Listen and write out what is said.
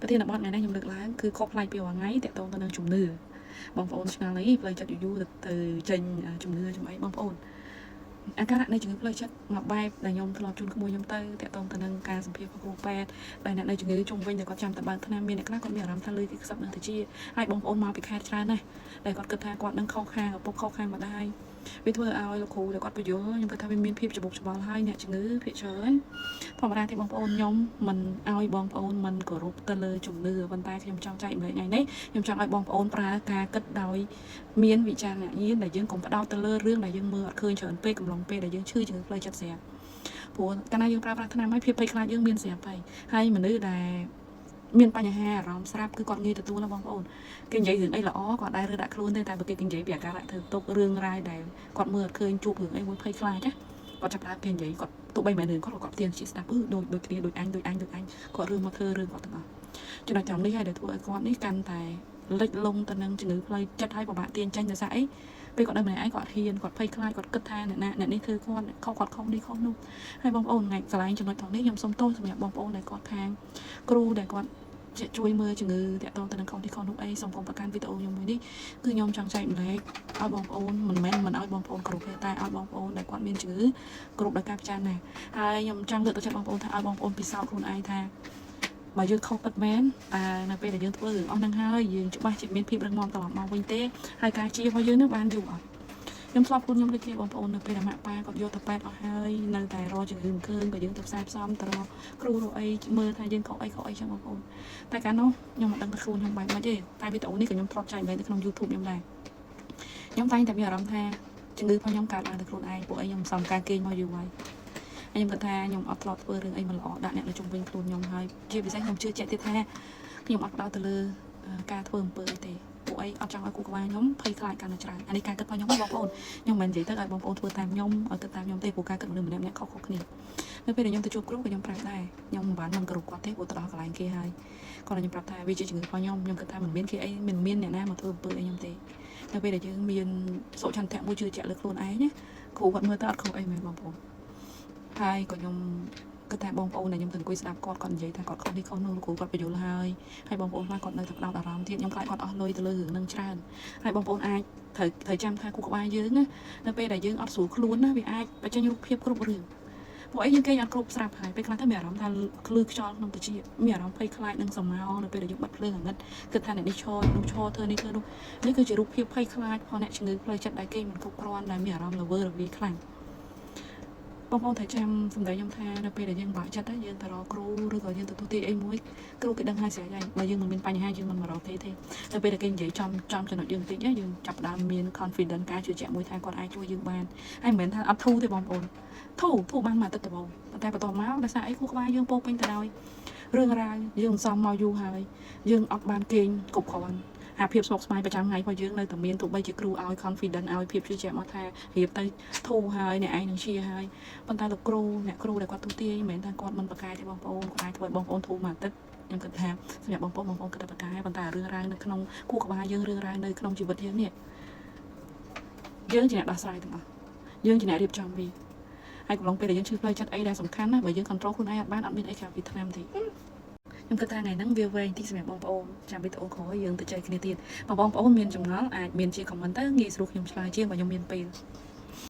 ប្រធានបទថ្ងៃនេះខ្ញុំលើកឡើងគឺខុសប្លែកពីរាល់ថ្ងៃទាក់ទងទៅនឹងជំនឿបងប្អូនឆ្ងល់អីផ្លូវចិត្តយូរទៅចេញជំនឿជំអីបងប្អូនអាការៈនៃជំងឺផ្លូវចិត្តមួយបែបដែលខ្ញុំធ្លាប់ជួនក្មួយខ្ញុំទៅតាក់ទងទៅនឹងការសម្ភាសន៍របស់គ្រូពេទ្យដែលអ្នកនៅជំងឺជុំវិញតែគាត់ចាំតែបើកថ្នាំមានអ្នកខ្លះគាត់មានអារម្មណ៍ថាលឺគេខ្សឹបនឹងទៅជាហើយបងប្អូនមកពីខេត្តច្រើនណាស់ដែលគាត់គិតថាគាត់នឹងខុសខាងឪពុកខុសខាងម្ដាយវាធ្វើឲ្យលោកគ្រូដែលគាត់បញ្យល់ខ្ញុំគិតថាវាមានភាពច្បុកច្បល់ហើយអ្នកជំងឺភាគច្រើនធម្មតាទេបងប្អូនខ្ញុំមិនឲ្យបងប្អូនមិនគោរពទៅលើជំនឿប៉ុន្តែខ្ញុំចង់ចែកម្លែកថ្ងៃនេះខ្ញុំចង់ឲ្យបងប្អូនប្រើការគិតដោយមានវិចារណញ្ញាណដែលយើងកុំផ្ដោតទៅលើរឿងដែលយើងមើលអត់ឃើញច្រើនពេកកំឡុងពេលដែលយើងឈឺជំងឺផ្លូវចិត្តស្រាប់ព្រោះកាលណាយើងប្រើប្រាស់ថ្នាំហើយភាពភ័យខ្លាចយើងមានស្រាប់ហើយមនុស្សដែលមានបញ្ហាអារម្មណ៍ស្រាប់គឺគាត់ងាយទទួលណាបងប្អូនគេនិយាយរឿងអីល្អគាត់ដែររើដាក់ខ្លួនទេតែបើគេនិយាយពីអាការៈធ្វើទុករឿងរ៉ាវដែលគាត់មើលអត់ឃើញជួបរឿងអីមួយភ័យខ្លាចណាគាត់ចាប់ដើមគេនិយាយគាត់ទោះបីមិនរឿងគាត់ផ្ទៀងជាស្ដាប់ដូចគ្នាដូចអញគាត់រឿងមកធ្វើរឿងគាត់ទាំងអស់ចំណុចត្រង់នេះហើយដែលធ្វើឲ្យគាត់នេះកាន់តែលិចលង់ទៅនឹងជំងឺផ្លូវចិត្តហើយពិបាកទាញចេញទៅសារអីពេលគាត់នៅម្នាក់ឯងគាត់ហ៊ានគាត់ភ័យខ្លាចគាត់គិតថាអ្នកនេះធ្វើគាត់ខុសនេះខុសនោះហើយបងប្អូនថ្ងៃកន្លែងចំណុចត្រង់នេះខ្ញុំសូមទោសសម្រាប់បងប្អូនដែលគាត់ខាងគ្រូដែលគាត់ជួយមើលជំងឺតាក់ទងទៅនឹងខុសនោះអីសូមកុំប្រកាន់វីដេអូខ្ញុំមួយនេះគឺខ្ញុំចង់ចែកម្លែកឲ្យបងប្អូនមិនមែនមិនឲ្យបងប្អូនគ្រប់ទេតែឲ្យបងប្អូនដែលគាត់មានជំងឺគ្រប់ដោយការពិចារណាហើយខ្ញុំចង់លើកទៅចិត្តបងប្អូនថាឲ្យបងប្អូនពិសោធន៍ខ្លួនឯងថាបើយើងខុសពិតមែនតែនៅពេលដែលយើងធ្វើរឿងអស់ហ្នឹងហើយយើងច្បាស់ជាមានភាពរឹងមាំត្រឡប់មកវិញទេហើយការជារបស់យើងនឹងបានយូរអត់ខ្ញុំធ្លាប់ខ្លួនខ្ញុំដូចគ្នាបងប្អូននៅពេលដែលម៉ាក់ប៉ាគាត់យកទៅប៉ែតអស់ហើយនៅតែរកជំងឺមិនឃើញបើយើងទៅផ្សាយផ្សំទៅរកគ្រូរកអីមើលថាយើងខុសអីចឹងបងប្អូនតែកាលនោះខ្ញុំមិនដឹងថាខ្លួនខ្ញុំបែបម៉េចទេតែវីដេអូនេះក៏ខ្ញុំធ្លាប់ចែកនៅក្នុង YouTube ខ្ញុំដែរខ្ញុំតែងតែមានអារម្មណ៍ថាជំងឺរបស់ខ្ញុំកើតឡើងទៅខ្លួនឯងពួកអីខ្ញុំសំការគេងមកយូរហើយខ្ញុំគិតថាខ្ញុំអត់ធ្លាប់ធ្វើរឿងអីមិនល្អដាក់អ្នកនៅជុំវិញខ្លួនខ្ញុំហើយជាពិសេសខ្ញុំជឿជាក់ទៀតថាខ្ញុំអត់ផ្ដោតទៅលើការធ្វើអំពើអីទេពួកអីអត់ចង់ឲ្យគូក្បាលខ្ញុំភ័យខ្លាចកាន់តែច្រើនអានេះការគិតរបស់ខ្ញុំបងប្អូនខ្ញុំមិននិយាយទៅឲ្យបងប្អូនធ្វើតាមខ្ញុំឲ្យគិតតាមខ្ញុំទេព្រោះការគិតមនុស្សម្នាក់ៗខុសគ្នានៅពេលដែលខ្ញុំទៅជួបគ្រូក៏ខ្ញុំប្រាប់ដែរខ្ញុំមិនបានមិនគោរពគាត់ទេព្រោះទៅដល់កន្លែងគេហើយគាត់ខ្ញុំប្រាប់ថាវាជាជំងឺរបស់ខ្ញុំគិតថាមិនមានគេអីមិនមានអ្នកណាមកធ្វើអំពើអីខ្ញុំទេនៅពេលដែលយើងមានសុឆន្ទៈមួយជឿជាក់លើខ្លួនឯងណាគ្រូគាត់មើលទៅអត់ខុសអីមែនបងប្អូនហើយក៏ខ្ញុំគិតថាបងប្អូនដែលខ្ញុំទៅអង្គុយស្ដាប់គាត់និយាយថាគាត់ខុសនេះខុសនោះលោកគ្រូគាត់បញ្យល់ហើយបងប្អូនខ្លះគាត់នៅតែផ្ដោតអារម្មណ៍ទៀតខ្ញុំខ្លាចគាត់អស់លុយទៅលើរឿងនឹងច្រើនហើយបងប្អូនអាចត្រូវចាំថាគូក្បាលយើងណានៅពេលដែលយើងអត់ស្រួលខ្លួនណាវាអាចបញ្ចេញរូបភាពគ្រប់រឿងពួកអីយើងគេអត់គ្រប់ស្រាប់ហើយពេលខ្លះទៅមានអារម្មណ៍ថាឃ្លឺខ្យល់ក្នុងតិចមានអារម្មណ៍ភ័យខ្លាចនឹងសមោនៅពេលដែលយើងបិទភ្លើងអាណិតគិតថាអ្នកនេះឈរនោះឈរធ្វើនេះធ្វើនោះនេះគឺជារូបភាពភ័យខ្លាចផងអ្នកជំងឺផ្លូវចិត្តដែលគេមិនគ្រប់គ្រាន់ដែលមានអារម្មណ៍ល្វើរវាយខ្លាំងបងប្អូនត្រូវចាំសម្ដីខ្ញុំថានៅពេលដែលយើងបាក់ចិត្តយើងទៅរកគ្រូឬក៏យើងទទួលទាយអីមួយគ្រូគេដឹងហើយស្រេចហើយបើយើងមិនមានបញ្ហាយើងមិនមករកទេនៅពេលដែលគេនិយាយចំចំណុចយើងបន្តិចយើងចាប់ផ្ដើមមាន confidence ការជឿជាក់មួយថាគាត់អាចជួយយើងបានហើយមិនមែនថាអត់ធូរទេបងប្អូនធូរបានមួយអាទិត្យដំបូងតែបន្ទាប់មកដោយសារអីគូក្បាលយើងពោពេញទៅដោយរឿងរ៉ាវយើងសំមកយូរហើយយើងអត់បានគេងគ្រប់គ្រាន់អាភាពស្មុគស្មាញប្រចាំថ្ងៃរបស់យើងនៅតែមានទោះបីជាគ្រូឲ្យ confidence ឲ្យភាពជឿជាក់មកថារៀបទៅធូរហើយអ្នកឯងនឹងជាហើយប៉ុន្តែលោកគ្រូអ្នកគ្រូដែលគាត់ទូទាយមិនមែនថាគាត់មិនប្រកែកទេបងប្អូនគាត់អាចធ្វើឲ្យបងប្អូនធូរមួយអាទិត្យខ្ញុំគិតថាសម្រាប់បងប្អូនគិតតែប្រកែកប៉ុន្តែរឿងរ៉ាវនៅក្នុងគូក្បាលយើងរឿងរ៉ាវនៅក្នុងជីវិតយើងនេះយើងជាអ្នកដោះស្រាយទាំងអស់យើងជាអ្នករៀបចំវាហើយកំឡុងពេលដែលយើងឈឺផ្លូវចិត្តអីដែលសំខាន់ណាបើយើង control ខ្លួនឯងអត់បានអត់មានអីក្រៅពីថ្នាំទេខ្ញុំគិតថាថ្ងៃហ្នឹងវាវែងតិចសម្រាប់បងប្អូនចាំវីដេអូក្រោយយើងទៅជែកគ្នាទៀតបងប្អូនមានចម្ងល់អាចមានជា comment ទៅងាយស្រួលខ្ញុំឆ្លើយជាងបើខ្ញុំមានពេល